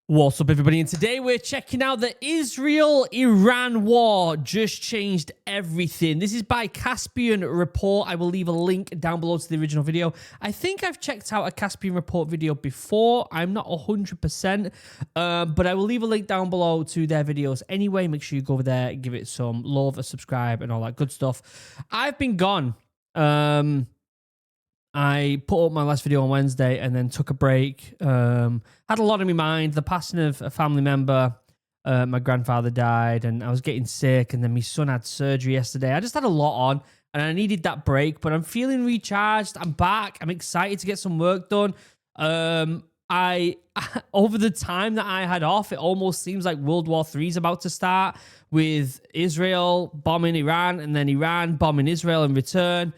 What's up, everybody? And today we're checking out the Israel-Iran war. Just changed everything. This is by Caspian Report. I will leave a link down below to the original video. I think I've checked out a Caspian Report video before. I'm not 100%, but I will leave a link down below to their videos anyway. Make sure you go over there, give it some love, subscribe, and all that good stuff. I've been gone. I put up my last video on Wednesday and then took a break. Had a lot on my mind. The passing of a family member. My grandfather died and I was getting sick, and then my son had surgery yesterday. I just had a lot on and I needed that break, but I'm feeling recharged. I'm back. I'm excited to get some work done. Over the time that I had off, it almost seems like World War III is about to start, with Israel bombing Iran and then Iran bombing Israel in return.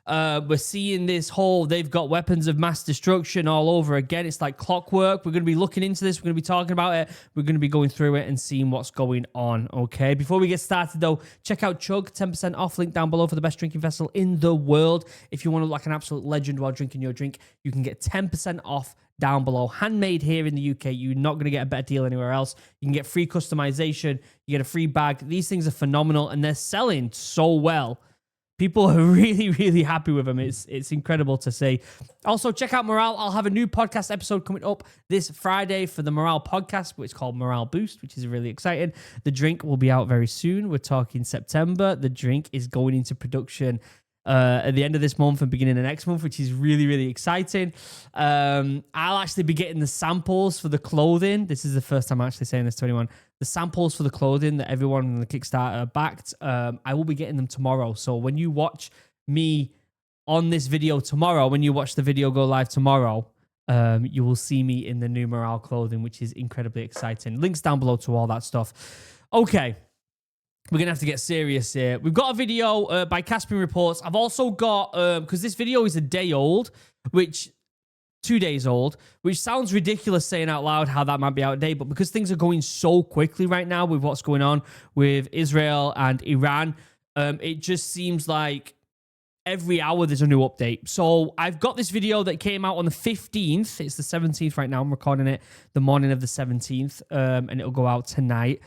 We're seeing this whole, they've got weapons of mass destruction all over again. It's like clockwork. We're going to be looking into this. We're going to be talking about it. We're going to be going through it and seeing what's going on, okay? Before we get started, though, check out Chug, 10% off, link down below for the best drinking vessel in the world. If you want to look like an absolute legend while drinking your drink, you can get 10% off down below. Handmade here in the UK. You're not going to get a better deal anywhere else. You can get free customization. You get a free bag. These things are phenomenal, and they're selling so well. People are really, really happy with them. It's incredible to see. Also, check out Morale. I'll have a new podcast episode coming up this Friday for the Morale podcast, which is called Morale Boost, which is really exciting. The drink will be out very soon. We're talking September. The drink is going into production at the end of this month and beginning of next month, which is really, really exciting. I'll actually be getting the samples for the clothing. This is the first time I'm actually saying this to anyone. The samples for the clothing that everyone in the Kickstarter backed, I will be getting them tomorrow. So when you watch me on this video tomorrow, when you watch the video go live tomorrow, you will see me in the new Morale clothing, which is incredibly exciting. Links down below to all that stuff. Okay. We're going to have to get serious here. We've got a video by Caspian Reports. I've also got, because this video is a day old, 2 days old, which sounds ridiculous saying out loud how that might be out of date, but because things are going so quickly right now with what's going on with Israel and Iran, it just seems like every hour there's a new update. So I've got this video that came out on the 15th. It's the 17th right now. I'm recording it the morning of the 17th, and it'll go out tonight.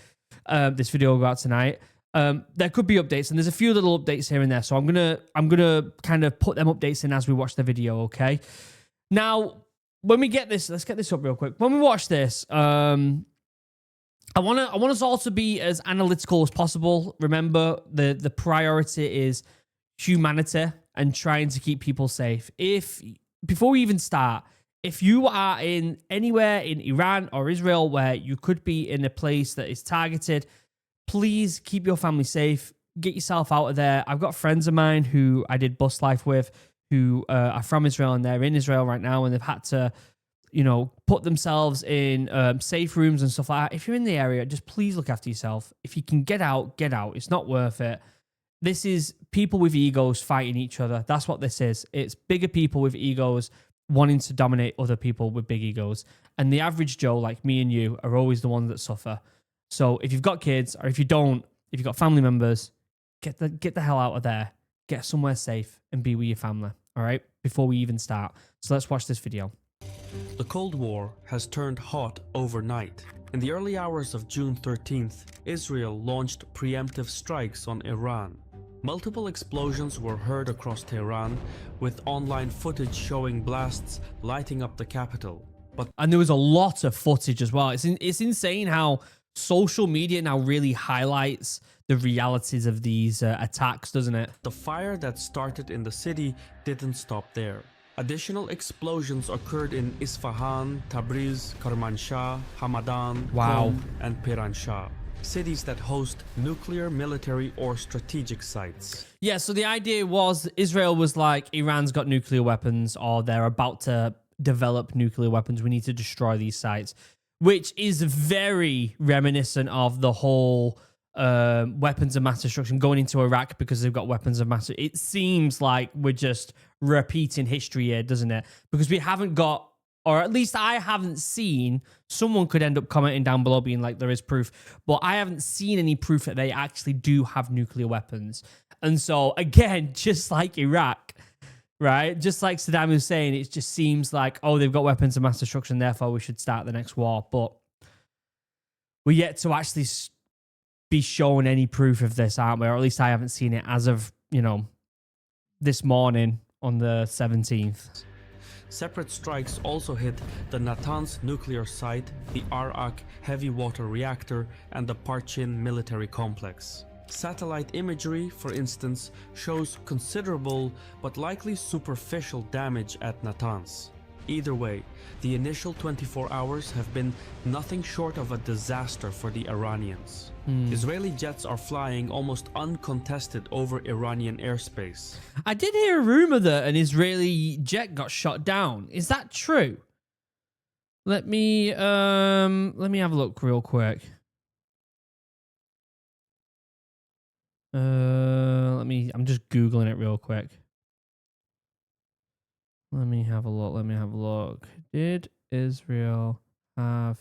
This video will go out tonight. There could be updates, and there's a few little updates here and there. So I'm gonna kind of put them updates in as we watch the video. Okay. Now, when we get this, let's get this up real quick. When we watch this, I want us all to be as analytical as possible. Remember, the priority is humanity and trying to keep people safe. Before we even start, if you are in anywhere in Iran or Israel where you could be in a place that is targeted, please keep your family safe. Get yourself out of there. I've got friends of mine who I did bus life with who are from Israel, and they're in Israel right now, and they've had to, put themselves in safe rooms and stuff like that. If you're in the area, just please look after yourself. If you can get out, get out. It's not worth it. This is people with egos fighting each other. That's what this is. It's bigger people with egos wanting to dominate other people with big egos. And the average Joe, like me and you, are always the ones that suffer. So if you've got kids, or if you've got family members, get the hell out of there. Get somewhere safe and be with your family, all right? Before we even start. So let's watch this video. The Cold War has turned hot overnight. In the early hours of June 13th, Israel launched preemptive strikes on Iran. Multiple explosions were heard across Tehran, with online footage showing blasts lighting up the capital. And there was a lot of footage as well. It's insane how social media now really highlights the realities of these attacks, doesn't it? The fire that started in the city didn't stop there. Additional explosions occurred in Isfahan, Tabriz, Kermanshah, Hamadan, Qom, and Piranshah. Cities that host nuclear, military, or strategic sites. Yeah, so the idea was Israel was like, Iran's got nuclear weapons, or they're about to develop nuclear weapons. We need to destroy these sites, which is very reminiscent of the whole weapons of mass destruction going into Iraq because they've got weapons of mass. It seems like we're just repeating history here, doesn't it? Because we haven't got, or at least I haven't seen, someone could end up commenting down below being like, there is proof, but I haven't seen any proof that they actually do have nuclear weapons. And so, again, just like Iraq, right? Just like Saddam Hussein, it just seems like, oh, they've got weapons of mass destruction, therefore we should start the next war. But we're yet to actually be shown any proof of this, aren't we? Or at least I haven't seen it as of, this morning on the 17th. Separate strikes also hit the Natanz nuclear site, the Arak heavy water reactor, and the Parchin military complex. Satellite imagery, for instance, shows considerable but likely superficial damage at Natanz. Either way, the initial 24 hours have been nothing short of a disaster for the Iranians. Israeli jets are flying almost uncontested over Iranian airspace. I did hear a rumor that an Israeli jet got shot down. Is that true? Let me have a look real quick. I'm just Googling it real quick. Let me have a look. Did Israel have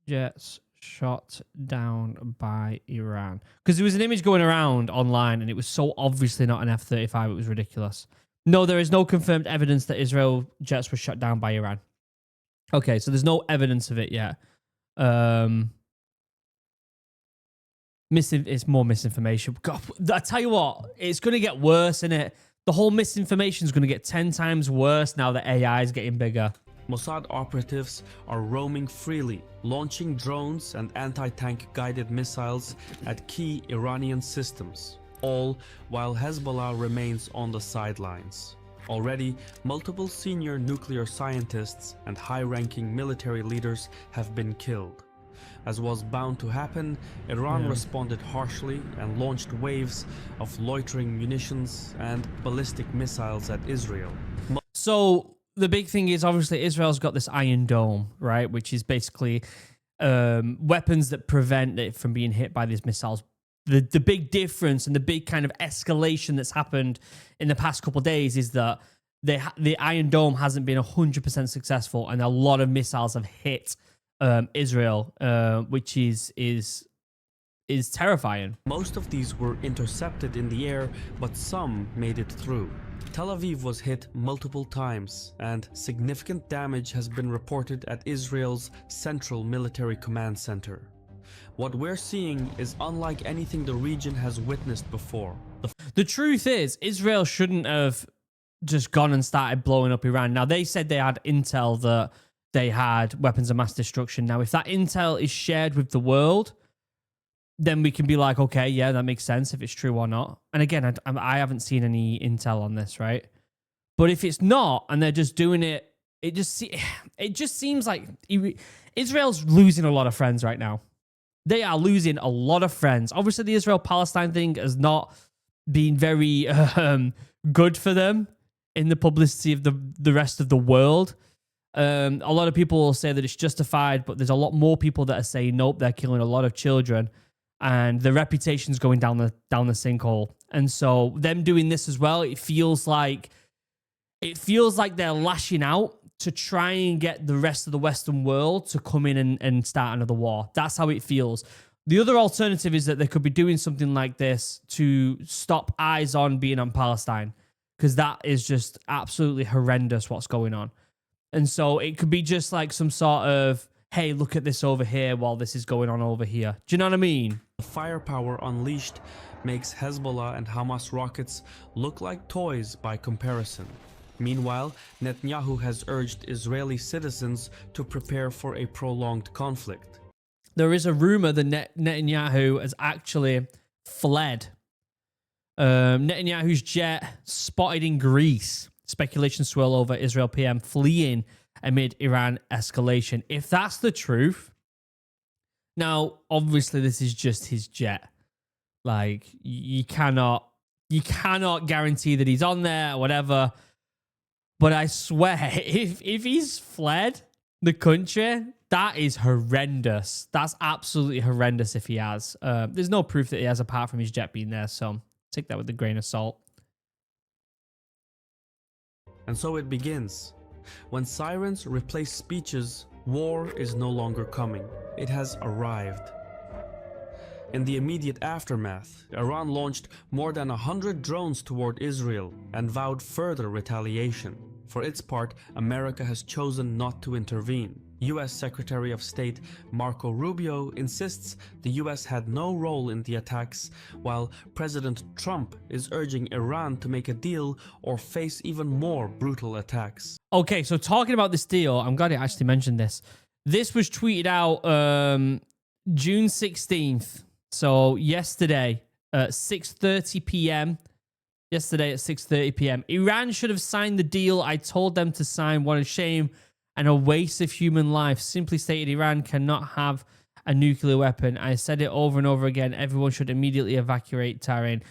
jets shot down by Iran? Because there was an image going around online and it was so obviously not an F-35, it was ridiculous. No, there is no confirmed evidence that Israel jets were shot down by Iran. Okay, so there's no evidence of it yet. It's more misinformation. God, I tell you what, it's going to get worse, isn't it? The whole misinformation is going to get 10 times worse now that AI is getting bigger. Mossad operatives are roaming freely, launching drones and anti-tank guided missiles at key Iranian systems, all while Hezbollah remains on the sidelines. Already, multiple senior nuclear scientists and high-ranking military leaders have been killed. As was bound to happen, Iran responded harshly and launched waves of loitering munitions and ballistic missiles at Israel. So the big thing is obviously Israel's got this Iron Dome, right? Which is basically weapons that prevent it from being hit by these missiles. The big difference and the big kind of escalation that's happened in the past couple of days is that the Iron Dome hasn't been 100% successful and a lot of missiles have hit Israel, which is terrifying. Most of these were intercepted in the air, but some made it through. Tel Aviv was hit multiple times, and significant damage has been reported at Israel's Central Military Command Center. What we're seeing is unlike anything the region has witnessed before. The truth is, Israel shouldn't have just gone and started blowing up Iran. Now, they said they had intel that they had weapons of mass destruction. Now, if that intel is shared with the world, then we can be like, okay, yeah, that makes sense if it's true or not. And again, I haven't seen any intel on this, right? But if it's not, and they're just doing it, it just seems like Israel's losing a lot of friends right now. They are losing a lot of friends. Obviously, the Israel-Palestine thing has not been very good for them in the publicity of the rest of the world. A lot of people will say that it's justified, but there's a lot more people that are saying, nope, they're killing a lot of children. And the reputation's going down the sinkhole. And so them doing this as well, it feels like they're lashing out to try and get the rest of the Western world to come in and start another war. That's how it feels. The other alternative is that they could be doing something like this to stop eyes on being on Palestine, because that is just absolutely horrendous what's going on. And so it could be just like some sort of, hey, look at this over here while this is going on over here. Do you know what I mean? The firepower unleashed makes Hezbollah and Hamas rockets look like toys by comparison. Meanwhile, Netanyahu has urged Israeli citizens to prepare for a prolonged conflict. There is a rumor that Netanyahu has actually fled. Netanyahu's jet spotted in Greece. Speculation swirl over Israel PM fleeing amid Iran escalation. If that's the truth, now obviously this is just his jet. Like you cannot guarantee that he's on there or whatever. But I swear, if he's fled the country, that is horrendous. That's absolutely horrendous if he has. There's no proof that he has apart from his jet being there, so take that with a grain of salt. And so it begins. When sirens replace speeches, war is no longer coming. It has arrived. In the immediate aftermath, Iran launched more than 100 drones toward Israel and vowed further retaliation. For its part, America has chosen not to intervene. US Secretary of State Marco Rubio insists the US had no role in the attacks, while President Trump is urging Iran to make a deal or face even more brutal attacks. Okay, so talking about this deal, I'm glad it actually mentioned this. This was tweeted out June 16th. So yesterday at 6:30 p.m. Yesterday at 6:30 p.m. Iran should have signed the deal I told them to sign. What a shame and a waste of human life. Simply stated, Iran cannot have a nuclear weapon. I said it over and over again. Everyone should immediately evacuate Tehran.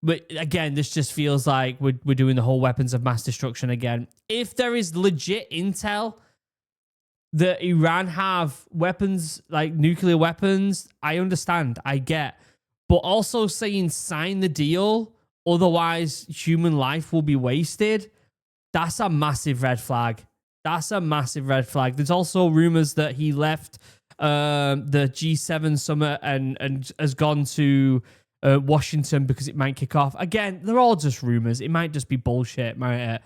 But again, this just feels like we're doing the whole weapons of mass destruction again. If there is legit intel that Iran have weapons, like nuclear weapons, I understand, I get. But also saying sign the deal, otherwise human life will be wasted, that's a massive red flag. That's a massive red flag. There's also rumors that he left the G7 summit and has gone to Washington because it might kick off. Again, they're all just rumors. It might just be bullshit, might it?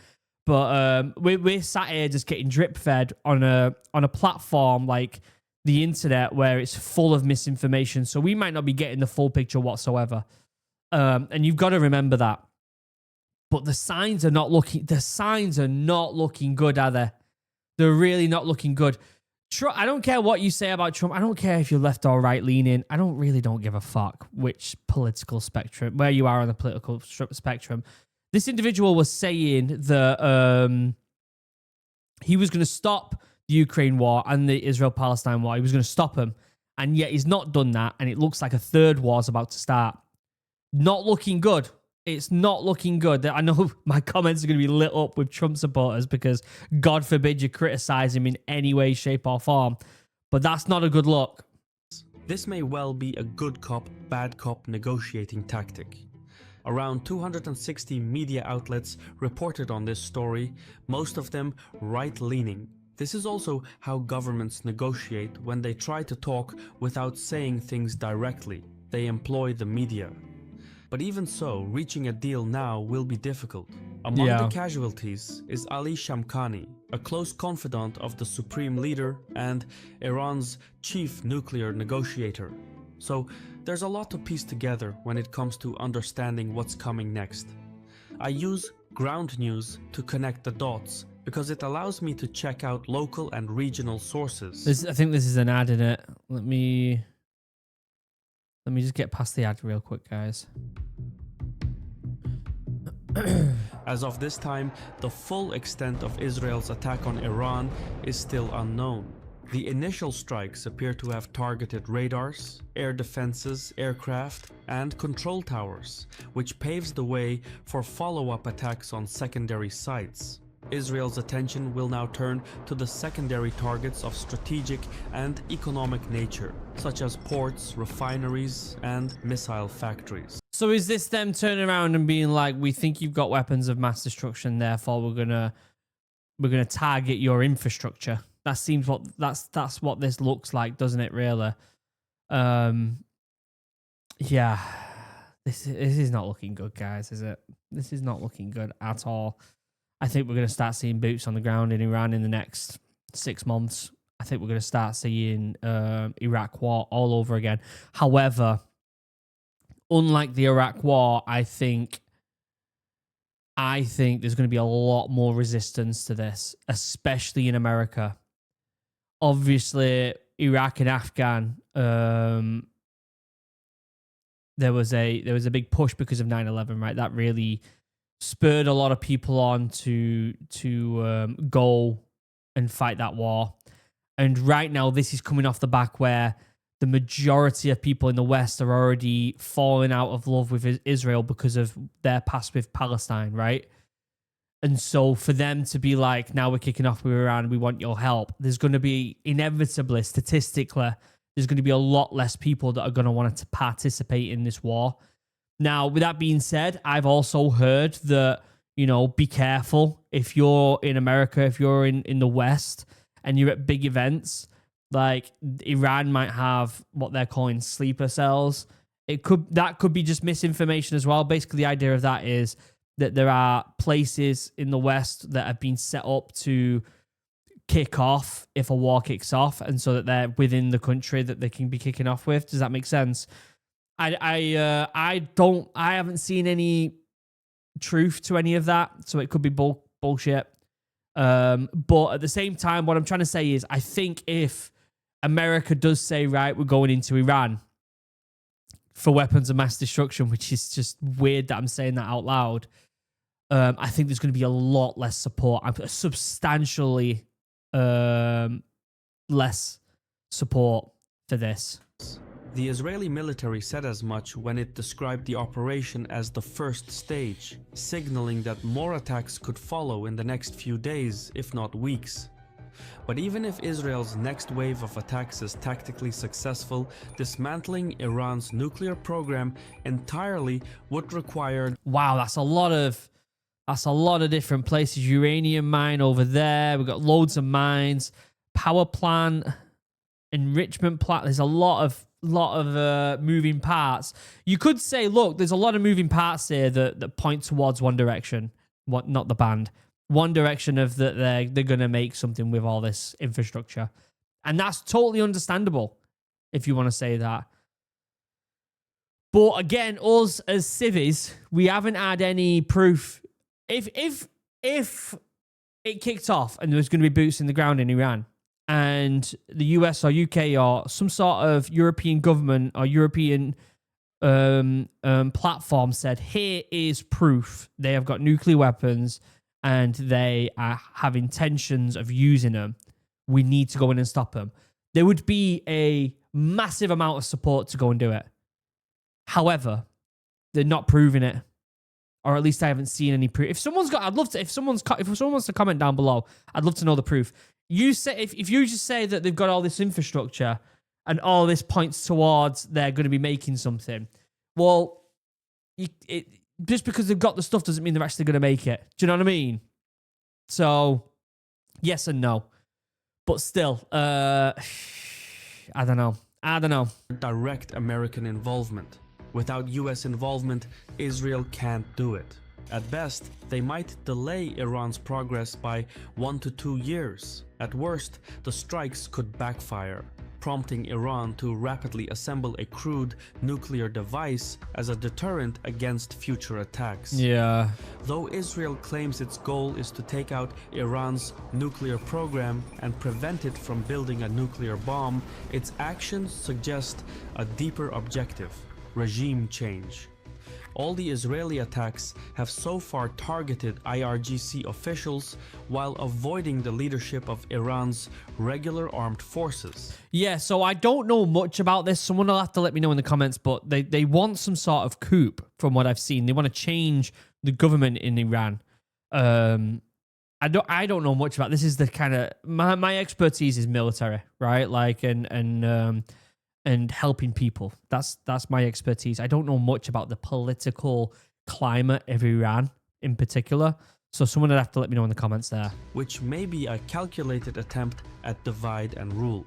But we're sat here just getting drip fed on a platform like the internet where it's full of misinformation. So we might not be getting the full picture whatsoever. And you've got to remember that. But the signs are not looking. The signs are not looking good, are they? They're really not looking good. Trump, I don't care what you say about Trump. I don't care if you're left or right leaning. I don't give a fuck which political spectrum, where you are on the political spectrum. This individual was saying that he was going to stop the Ukraine war and the Israel-Palestine war. He was going to stop them. And yet he's not done that. And it looks like a third war is about to start. Not looking good. It's not looking good. I know my comments are going to be lit up with Trump supporters because God forbid you criticize him in any way, shape, or form. But that's not a good look. This may well be a good cop, bad cop negotiating tactic. Around 260 media outlets reported on this story, most of them right-leaning. This is also how governments negotiate when they try to talk without saying things directly. They employ the media. But even so, reaching a deal now will be difficult. Among the casualties is Ali Shamkhani, a close confidant of the supreme leader and Iran's chief nuclear negotiator. So there's a lot to piece together when it comes to understanding what's coming next. I use ground news to connect the dots because it allows me to check out local and regional sources. I think this is an ad in it. Let me just get past the ad real quick, guys. As of this time, the full extent of Israel's attack on Iran is still unknown. The initial strikes appear to have targeted radars, air defenses, aircraft, and control towers, which paves the way for follow-up attacks on secondary sites. Israel's attention will now turn to the secondary targets of strategic and economic nature, such as ports, refineries, and missile factories. So is this them turning around and being like, we think you've got weapons of mass destruction, therefore we're gonna target your infrastructure? That seems that's what this looks like, doesn't it? Really? Yeah. This is not looking good, guys. Is it? This is not looking good at all. I think we're going to start seeing boots on the ground in Iran in the next 6 months. I think we're going to start seeing Iraq war all over again. However, unlike the Iraq war, I think there's going to be a lot more resistance to this, especially in America. Obviously, Iraq and Afghan, there was a big push because of 9/11, right? That really spurred a lot of people on to go and fight that war. And right now, this is coming off the back where the majority of people in the West are already falling out of love with Israel because of their past with Palestine, right? And so for them to be like, now we're kicking off with Iran, we want your help, there's going to be inevitably, statistically, there's going to be a lot less people that are going to want to participate in this war. Now, with that being said, I've also heard that, be careful if you're in America, if you're in the West and you're at big events, like Iran might have what they're calling sleeper cells. That could be just misinformation as well. Basically, the idea of that is that there are places in the West that have been set up to kick off if a war kicks off, and so that they're within the country that they can be kicking off with. Does that make sense? I haven't seen any truth to any of that, so it could be bullshit. But at the same time, what I'm trying to say is, I think if America does say, right, we're going into Iran for weapons of mass destruction, which is just weird that I'm saying that out loud, I think there's going to be a lot less support, substantially less support for this. The Israeli military said as much when it described the operation as the first stage, signaling that more attacks could follow in the next few days, if not weeks. But even if Israel's next wave of attacks is tactically successful, dismantling Iran's nuclear program entirely would require... Wow, that's a lot of different places. Uranium mine over there. We've got loads of mines, power plant, enrichment plant. There's a lot of moving parts. You could say, look, there's a lot of moving parts here that point towards one direction. What? Not the band. One direction of that they're gonna make something with all this infrastructure, and that's totally understandable if you want to say that. But again, us as civvies, we haven't had any proof. If it kicked off and there was going to be boots in the ground in Iran, and the US or UK or some sort of European government or European platform said, here is proof they have got nuclear weapons and they have intentions of using them, we need to go in and stop them, there would be a massive amount of support to go and do it. However, they're not proving it. Or at least I haven't seen any proof. If someone wants to comment down below, I'd love to know the proof. You say if you just say that they've got all this infrastructure and all this points towards they're going to be making something, well, just because they've got the stuff doesn't mean they're actually going to make it. Do you know what I mean? So, yes and no, but still, I don't know. Direct American involvement. Without US involvement, Israel can't do it. At best, they might delay Iran's progress by 1 to 2 years. At worst, the strikes could backfire, prompting Iran to rapidly assemble a crude nuclear device as a deterrent against future attacks. Yeah. Though Israel claims its goal is to take out Iran's nuclear program and prevent it from building a nuclear bomb, its actions suggest a deeper objective: regime change. All the Israeli attacks have so far targeted IRGC officials while avoiding the leadership of Iran's regular armed forces. Yeah, so I don't know much about this. Someone will have to let me know in the comments, but they want some sort of coup from what I've seen. They want to change the government in Iran. I don't know much about this. Is the kind of my expertise is military, right? Like and helping people. That's my expertise. I don't know much about the political climate of Iran in particular. So someone would have to let me know in the comments there. Which may be a calculated attempt at divide and rule.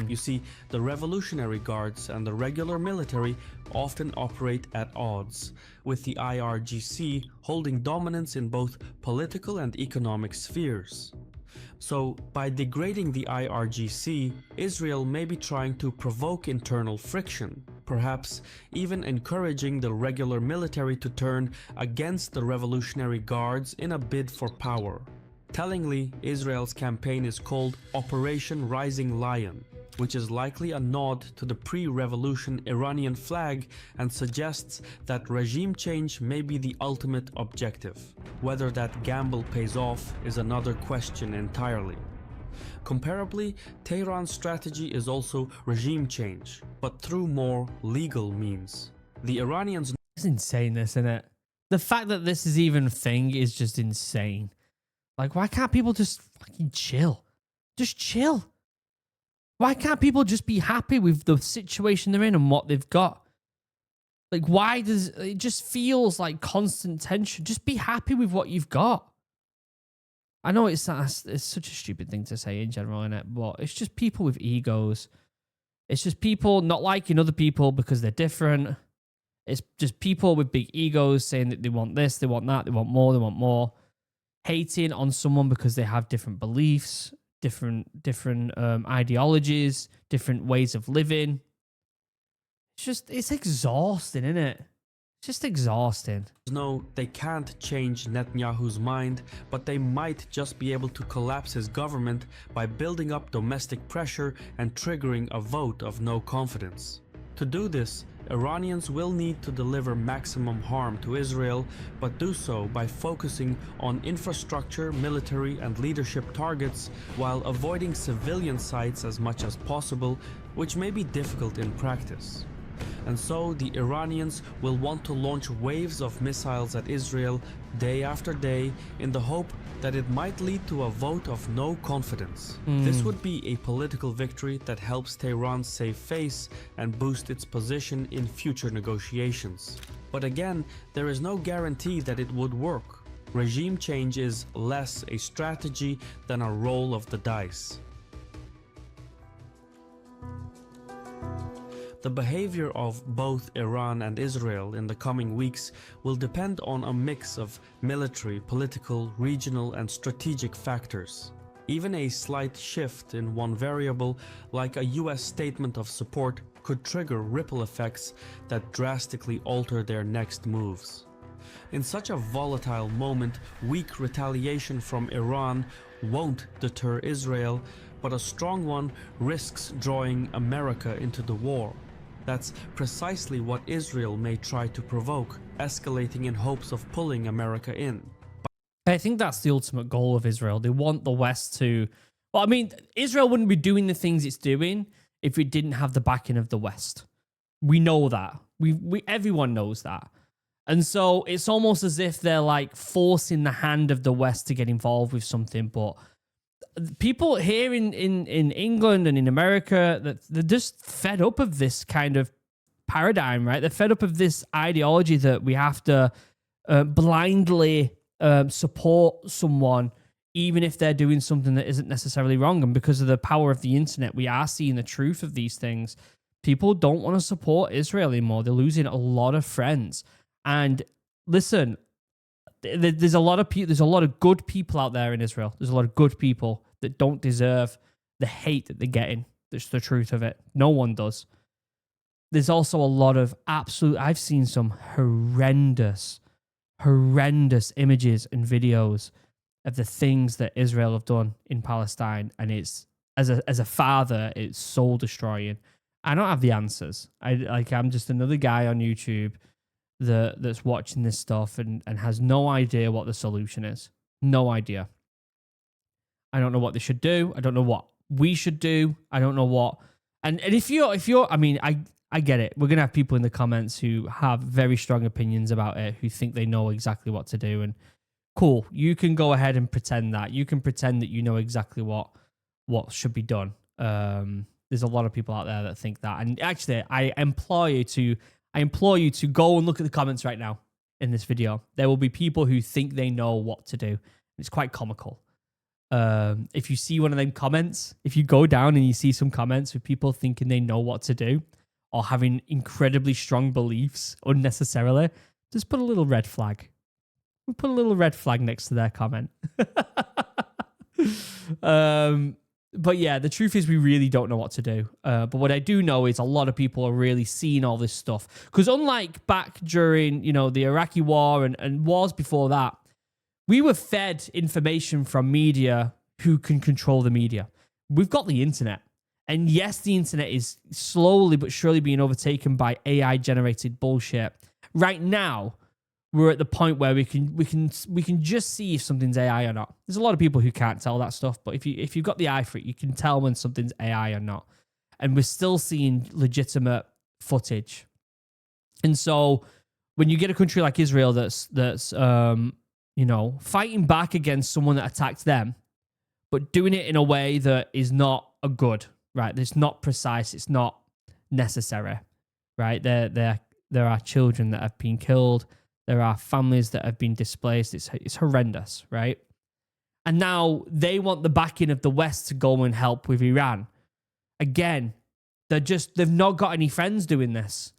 You see, the Revolutionary Guards and the regular military often operate at odds, with the IRGC holding dominance in both political and economic spheres. So, by degrading the IRGC, Israel may be trying to provoke internal friction, perhaps even encouraging the regular military to turn against the Revolutionary Guards in a bid for power. Tellingly, Israel's campaign is called Operation Rising Lion, which is likely a nod to the pre-revolution Iranian flag and suggests that regime change may be the ultimate objective. Whether that gamble pays off is another question entirely. Comparably, Tehran's strategy is also regime change, but through more legal means. The Iranians... It's insane, this, isn't it? The fact that this is even a thing is just insane. Like, why can't people just fucking chill? Just chill. Why can't people just be happy with the situation they're in and what they've got? Like, why does it just feels like constant tension? Just be happy with what you've got. I know it's such a stupid thing to say in general, innit? But it's just people with egos. It's just people not liking other people because they're different. It's just people with big egos saying that they want this, they want that, they want more, they want more. Hating on someone because they have different beliefs. different ideologies, different ways of living. It's exhausting, isn't it? It's just exhausting. No, they can't change Netanyahu's mind, but they might just be able to collapse his government by building up domestic pressure and triggering a vote of no confidence. To do this, Iranians will need to deliver maximum harm to Israel, but do so by focusing on infrastructure, military, and leadership targets while avoiding civilian sites as much as possible, which may be difficult in practice. And so the Iranians will want to launch waves of missiles at Israel day after day in the hope that it might lead to a vote of no confidence. This would be a political victory that helps Tehran save face and boost its position in future negotiations. But again, there is no guarantee that it would work. Regime change is less a strategy than a roll of the dice. The behavior of both Iran and Israel in the coming weeks will depend on a mix of military, political, regional, and strategic factors. Even a slight shift in one variable, like a US statement of support, could trigger ripple effects that drastically alter their next moves. In such a volatile moment, weak retaliation from Iran won't deter Israel, but a strong one risks drawing America into the war. That's precisely what Israel may try to provoke, escalating in hopes of pulling America in. I think that's the ultimate goal of Israel. They want the West to... Well, I mean, Israel wouldn't be doing the things it's doing if it didn't have the backing of the West. We know that. Everyone knows that. And so it's almost as if they're like forcing the hand of the West to get involved with something. But people here in England and in America, that they're just fed up of this kind of paradigm, right? They're fed up of this ideology that we have to blindly support someone even if they're doing something that isn't necessarily wrong. And because of the power of the internet, we are seeing the truth of these things. People don't want to support Israel anymore. They're losing a lot of friends. And listen, there's a lot of good people out there in Israel. There's a lot of good people that don't deserve the hate that they're getting. That's the truth of it. No one does. There's also a lot of I've seen some horrendous images and videos of the things that Israel have done in Palestine, and it's as a father, it's soul destroying. I don't have the answers. I'm just another guy on YouTube that's watching this stuff and has no idea what the solution is. No idea. I don't know what they should do. I don't know what we should do. I don't know what. And if you're, I mean, I get it. We're going to have people in the comments who have very strong opinions about it, who think they know exactly what to do. And cool, you can go ahead and pretend that. You can pretend that you know exactly what should be done. There's a lot of people out there that think that. And actually, I implore you to go and look at the comments right now in this video. There will be people who think they know what to do. It's quite comical. If you see one of them comments, if you go down and you see some comments with people thinking they know what to do or having incredibly strong beliefs unnecessarily, just put a little red flag. We'll put a little red flag next to their comment. But yeah, the truth is we really don't know what to do. But what I do know is a lot of people are really seeing all this stuff. Because unlike back during, the Iraqi war and wars before that, we were fed information from media who can control the media. We've got the internet. And yes, the internet is slowly but surely being overtaken by AI-generated bullshit. Right now, we're at the point where we can just see if something's AI or not. There's a lot of people who can't tell that stuff, but if you've got the eye for it, you can tell when something's AI or not. And we're still seeing legitimate footage. And so when you get a country like Israel that's fighting back against someone that attacked them, but doing it in a way that is not a good, right? It's not precise. It's not necessary, right? There are children that have been killed. There are families that have been displaced. It's horrendous, right? And now they want the backing of the West to go and help with Iran. Again, they've not got any friends doing this.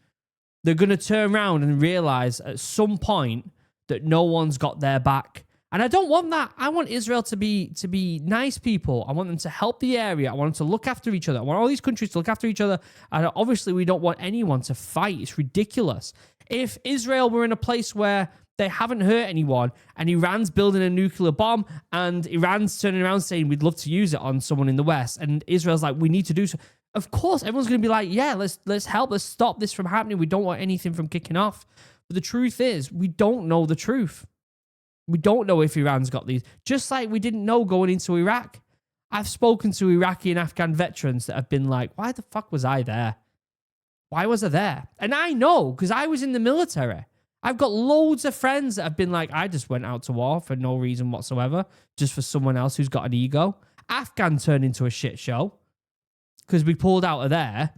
They're going to turn around and realize at some point that no one's got their back And I don't want that. I want Israel to be nice people. I want them to help the area. I want them to look after each other. I want all these countries to look after each other. And obviously, we don't want anyone to fight. It's ridiculous. If Israel were in a place where they haven't hurt anyone and Iran's building a nuclear bomb and Iran's turning around saying we'd love to use it on someone in the West and Israel's like, we need to do so. Of course, everyone's going to be like, yeah, let's help. Let's stop this from happening. We don't want anything from kicking off. But the truth is, we don't know the truth. We don't know if Iran's got these. Just like we didn't know going into Iraq. I've spoken to Iraqi and Afghan veterans that have been like, why the fuck was I there? Why was I there? And I know, because I was in the military. I've got loads of friends that have been like, I just went out to war for no reason whatsoever, just for someone else who's got an ego. Afghan turned into a shit show because we pulled out of there.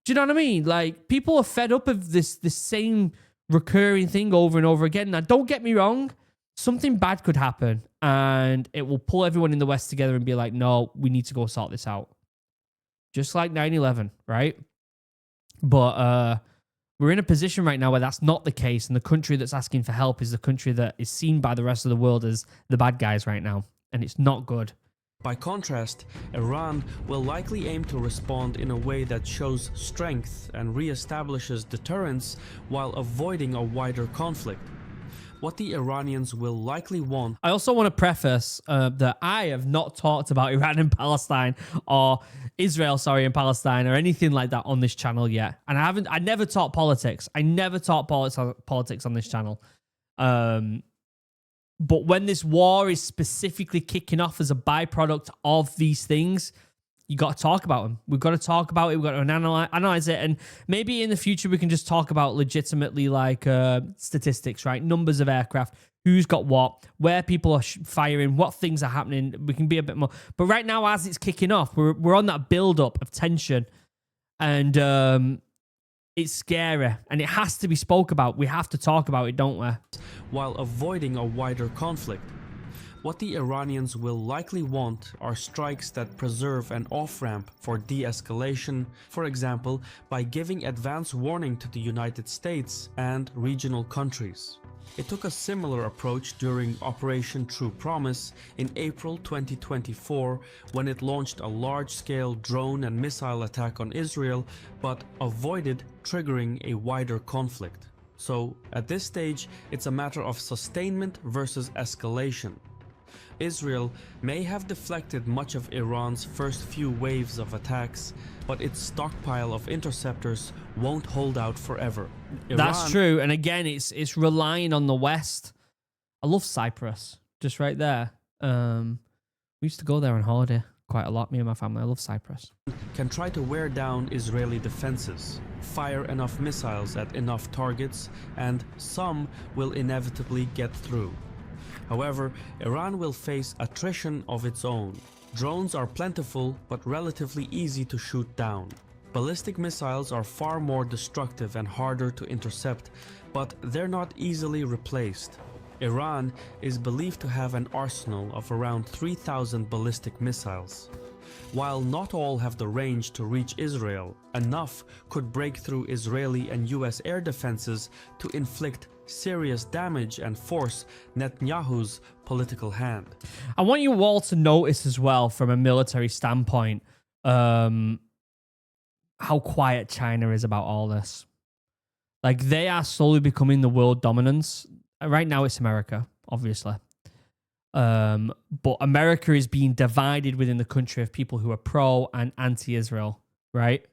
Do you know what I mean? Like, people are fed up of this same recurring thing over and over again. Now, don't get me wrong. Something bad could happen and it will pull everyone in the West together and be like, no, we need to go sort this out. Just like 9/11, right? But we're in a position right now where that's not the case. And the country that's asking for help is the country that is seen by the rest of the world as the bad guys right now. And it's not good. By contrast, Iran will likely aim to respond in a way that shows strength and reestablishes deterrence while avoiding a wider conflict. What the Iranians will likely want. I also want to preface that I have not talked about Iran and Palestine or Israel, and Palestine or anything like that on this channel yet. And I never taught politics. I never taught politics on this channel. But when this war is specifically kicking off as a byproduct of these things, you got to talk about them. We've got to talk about it. We've got to analyze it. And maybe in the future, we can just talk about legitimately like statistics, right? Numbers of aircraft, who's got what, where people are firing, what things are happening. We can be a bit more. But right now, as it's kicking off, we're on that build-up of tension. And it's scary. And it has to be spoke about. We have to talk about it, don't we? While avoiding a wider conflict. What the Iranians will likely want are strikes that preserve an off-ramp for de-escalation, for example, by giving advance warning to the United States and regional countries. It took a similar approach during Operation True Promise in April 2024 when it launched a large-scale drone and missile attack on Israel, but avoided triggering a wider conflict. So, at this stage, it's a matter of sustainment versus escalation. Israel may have deflected much of Iran's first few waves of attacks, but its stockpile of interceptors won't hold out forever. That's true. And again, it's relying on the West. I love Cyprus, just right there. We used to go there on holiday quite a lot, me and my family. I love Cyprus. Can try to wear down Israeli defenses, fire enough missiles at enough targets, and some will inevitably get through. However, Iran will face attrition of its own. Drones are plentiful but relatively easy to shoot down. Ballistic missiles are far more destructive and harder to intercept, but they're not easily replaced. Iran is believed to have an arsenal of around 3,000 ballistic missiles. While not all have the range to reach Israel, enough could break through Israeli and US air defenses to inflict serious damage and force Netanyahu's political hand. I want you all to notice as well, from a military standpoint, how quiet China is about all this. Like, they are slowly becoming the world dominance. Right now, it's America, obviously. But America is being divided within the country of people who are pro and anti-Israel, right?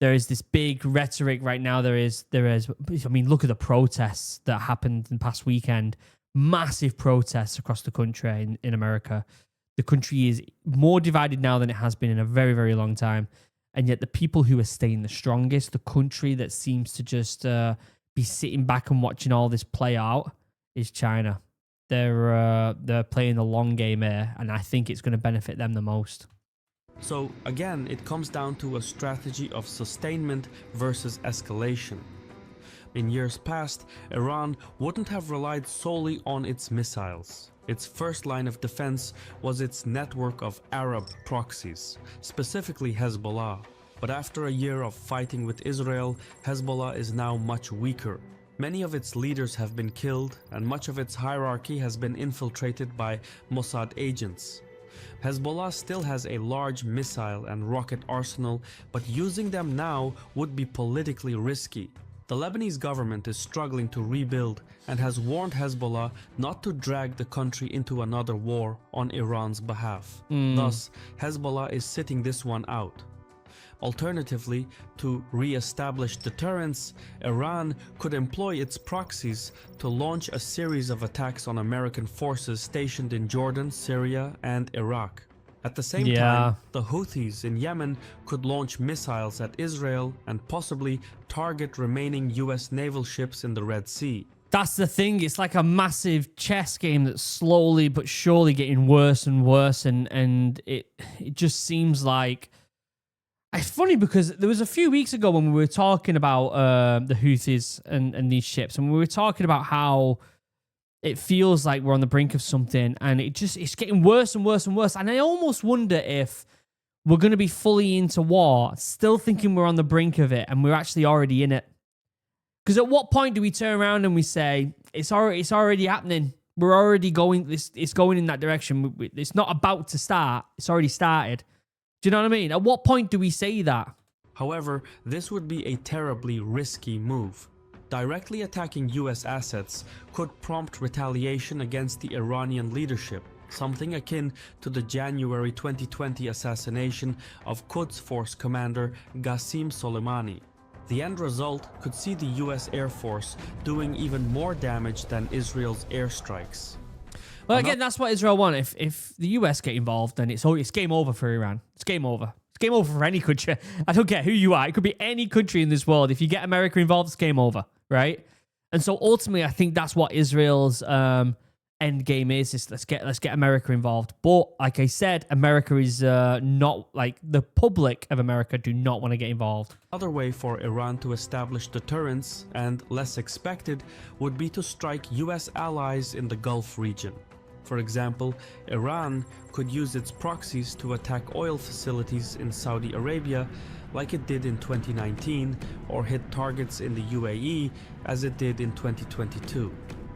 There is this big rhetoric right now. There is. I mean, look at the protests that happened in the past weekend. Massive protests across the country in America. The country is more divided now than it has been in a very, very long time. And yet the people who are staying the strongest, the country that seems to just be sitting back and watching all this play out, is China. They're playing the long game here, and I think it's going to benefit them the most. So again, it comes down to a strategy of sustainment versus escalation. In years past, Iran wouldn't have relied solely on its missiles. Its first line of defense was its network of Arab proxies, specifically Hezbollah. But after a year of fighting with Israel, Hezbollah is now much weaker. Many of its leaders have been killed, and much of its hierarchy has been infiltrated by Mossad agents. Hezbollah still has a large missile and rocket arsenal, but using them now would be politically risky. The Lebanese government is struggling to rebuild and has warned Hezbollah not to drag the country into another war on Iran's behalf. Thus, Hezbollah is sitting this one out. Alternatively, to re-establish deterrence, Iran could employ its proxies to launch a series of attacks on American forces stationed in Jordan, Syria, and Iraq. At the same time, the Houthis in Yemen could launch missiles at Israel and possibly target remaining US naval ships in the Red Sea. That's the thing. It's like a massive chess game that's slowly but surely getting worse and worse, and it just seems like... It's funny because there was a few weeks ago when we were talking about the Houthis and these ships, and we were talking about how it feels like we're on the brink of something, and it's getting worse and worse and worse. And I almost wonder if we're going to be fully into war, still thinking we're on the brink of it, and we're actually already in it. Because at what point do we turn around and we say it's already happening? We're already going. It's going in that direction. It's not about to start. It's already started. Do you know what I mean? At what point do we say that? However, this would be a terribly risky move. Directly attacking US assets could prompt retaliation against the Iranian leadership, something akin to the January 2020 assassination of Quds Force commander Qasem Soleimani. The end result could see the US Air Force doing even more damage than Israel's airstrikes. Well, again, that's what Israel want. If the US get involved, then it's game over for Iran. It's game over. It's game over for any country. I don't care who you are. It could be any country in this world. If you get America involved, it's game over, right? And so ultimately, I think that's what Israel's end game is let's get America involved. But like I said, America is not, like, the public of America do not want to get involved. Another way for Iran to establish deterrence, and less expected, would be to strike US allies in the Gulf region. For example, Iran could use its proxies to attack oil facilities in Saudi Arabia like it did in 2019, or hit targets in the UAE as it did in 2022.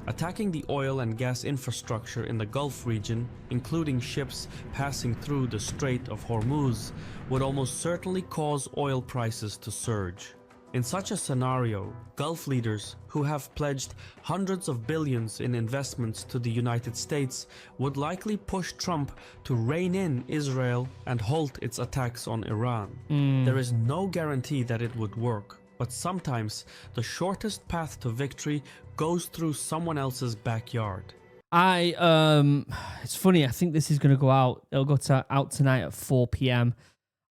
Attacking the oil and gas infrastructure in the Gulf region, including ships passing through the Strait of Hormuz, would almost certainly cause oil prices to surge. In such a scenario, Gulf leaders who have pledged hundreds of billions in investments to the United States would likely push Trump to rein in Israel and halt its attacks on Iran. There is no guarantee that it would work, but sometimes the shortest path to victory goes through someone else's backyard. It's funny, I think this is going to go out. It'll go out tonight at 4 p.m.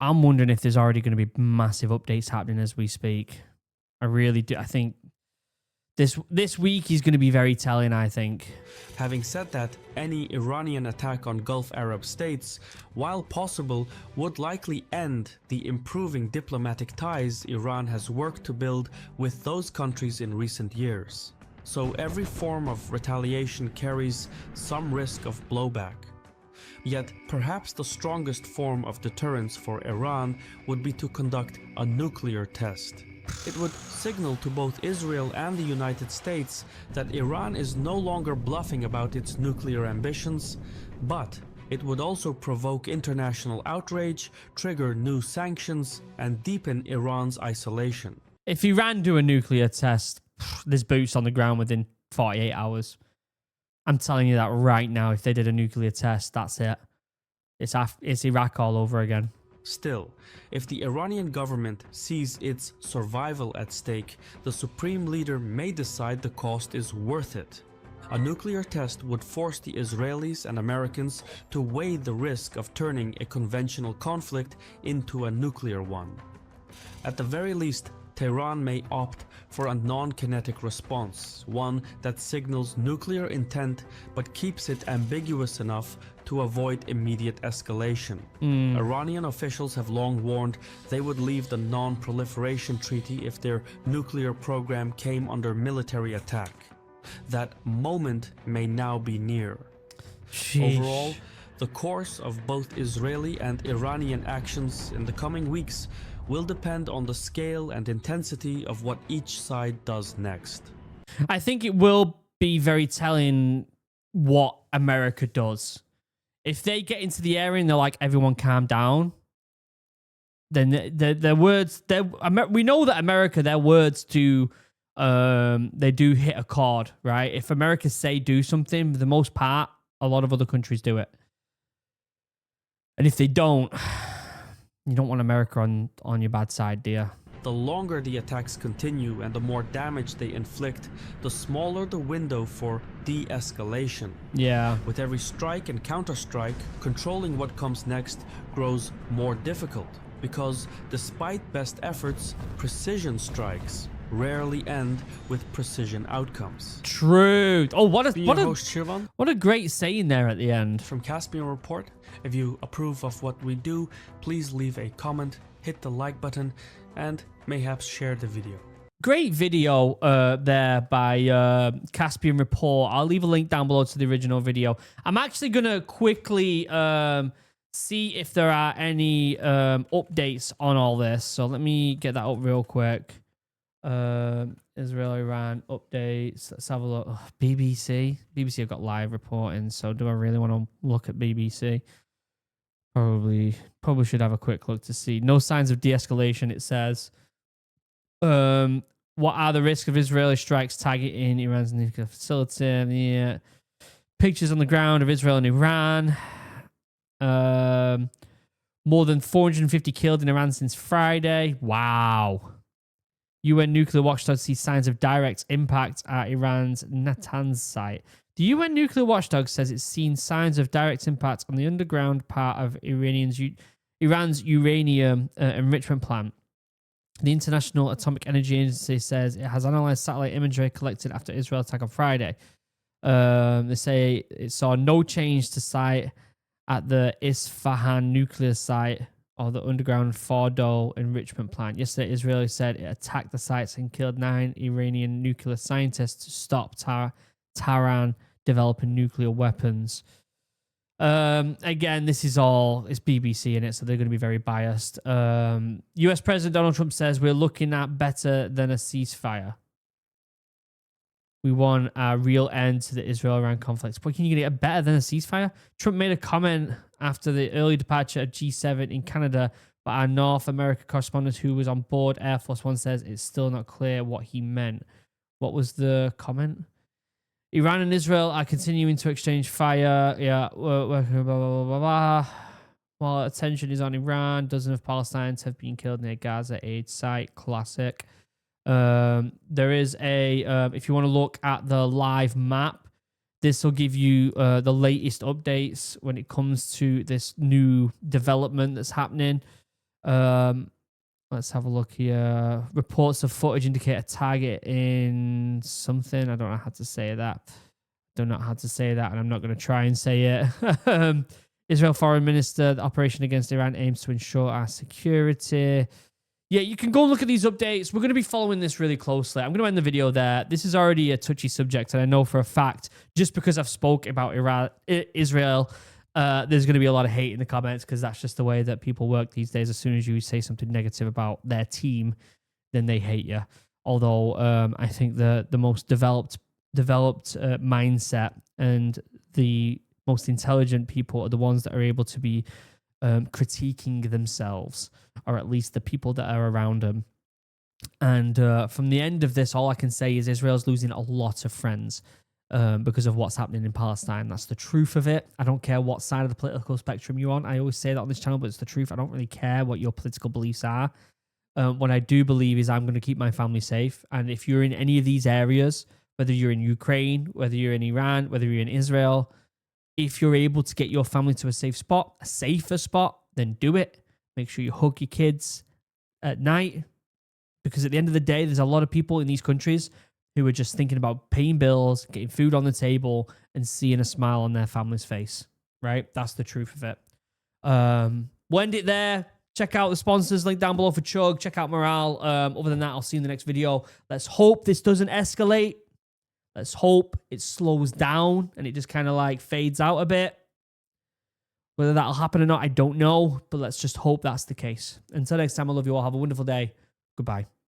I'm wondering if there's already going to be massive updates happening as we speak. I really do. I think this week is going to be very telling, I think. Having said that, any Iranian attack on Gulf Arab states, while possible, would likely end the improving diplomatic ties Iran has worked to build with those countries in recent years. So every form of retaliation carries some risk of blowback. Yet, perhaps the strongest form of deterrence for Iran would be to conduct a nuclear test. It would signal to both Israel and the United States that Iran is no longer bluffing about its nuclear ambitions, but it would also provoke international outrage, trigger new sanctions, and deepen Iran's isolation. If Iran do a nuclear test, there's boots on the ground within 48 hours. I'm telling you that right now. If they did a nuclear test, that's it. It's Iraq all over again. Still, if the Iranian government sees its survival at stake, the supreme leader may decide the cost is worth it. A nuclear test would force the Israelis and Americans to weigh the risk of turning a conventional conflict into a nuclear one. At the very least, Tehran may opt for a non-kinetic response, one that signals nuclear intent but keeps it ambiguous enough to avoid immediate escalation. Iranian officials have long warned they would leave the non-proliferation treaty if their nuclear program came under military attack. That moment may now be near. Sheesh. Overall, the course of both Israeli and Iranian actions in the coming weeks will depend on the scale and intensity of what each side does next. I think it will be very telling what America does. If they get into the area and they're like, everyone calm down, then their words, we know that America, their words do, they do hit a chord, right? If America say do something, for the most part, a lot of other countries do it. And if they don't, you don't want America on your bad side, do you? The longer the attacks continue and the more damage they inflict, the smaller the window for de-escalation. Yeah. With every strike and counter-strike, controlling what comes next grows more difficult, because despite best efforts, precision strikes rarely end with precision outcomes. True. Oh, what a great saying there at the end. From Caspian Report. If you approve of what we do, please leave a comment, hit the like button, and mayhaps share the video. Great video there by Caspian Report. I'll leave a link down below to the original video. I'm actually going to quickly see if there are any updates on all this. So let me get that up real quick. Israel, Iran updates. Let's have a look. Oh, BBC have got live reporting. So do I really want to look at BBC? Probably should have a quick look to see. No signs of de-escalation, it says. What are the risks of Israeli strikes targeting Iran's nuclear facility? Yeah. Pictures on the ground of Israel and Iran. More than 450 killed in Iran since Friday. Wow. UN nuclear watchdog sees signs of direct impact at Iran's Natanz site. The UN nuclear watchdog says it's seen signs of direct impact on the underground part of Iran's uranium enrichment plant. The International Atomic Energy Agency says it has analyzed satellite imagery collected after Israel attack on Friday. They say it saw no change to site at the Isfahan nuclear site or the underground Fordo enrichment plant. Yesterday, Israel said it attacked the sites and killed 9 Iranian nuclear scientists to stop Tehran developing nuclear weapons. Again, this is it's BBC in it, so they're going to be very biased. US President Donald Trump says we're looking at better than a ceasefire. We want a real end to the Israel-Iran conflict. But can you get better than a ceasefire? Trump made a comment after the early departure of G7 in Canada, but our North America correspondent who was on board Air Force One says it's still not clear what he meant. What was the comment? Iran and Israel are continuing to exchange fire. Yeah, blah, blah, blah, blah, blah. While attention is on Iran, dozens of Palestinians have been killed near Gaza aid site. Classic. There is if you want to look at the live map, this will give you the latest updates when it comes to this new development that's happening. Let's have a look here. Reports of footage indicate a target in something. I don't know how to say that. And I'm not going to try and say it. Israel Foreign Minister, the operation against Iran aims to ensure our security. Yeah, you can go and look at these updates. We're going to be following this really closely. I'm going to end the video there. This is already a touchy subject, and I know for a fact, just because I've spoke about Israel, there's going to be a lot of hate in the comments because that's just the way that people work these days. As soon as you say something negative about their team, then they hate you. Although I think the most developed mindset and the most intelligent people are the ones that are able to be critiquing themselves, or at least the people that are around them. And from the end of this, all I can say is Israel's losing a lot of friends because of what's happening in Palestine. That's the truth of it. I don't care what side of the political spectrum you're on. I always say that on this channel, but it's the truth. I don't really care what your political beliefs are. What I do believe is I'm going to keep my family safe. And if you're in any of these areas, whether you're in Ukraine, whether you're in Iran, whether you're in Israel, if you're able to get your family to a safe spot, a safer spot, then do it. Make sure you hug your kids at night, because at the end of the day, there's a lot of people in these countries who are just thinking about paying bills, getting food on the table, and seeing a smile on their family's face, right? That's the truth of it. We'll end it there. Check out the sponsors, link down below for Chug. Check out Morale. Other than that, I'll see you in the next video. Let's hope this doesn't escalate. Let's hope it slows down and it just kind of like fades out a bit. Whether that'll happen or not, I don't know. But let's just hope that's the case. Until next time, I love you all. Have a wonderful day. Goodbye.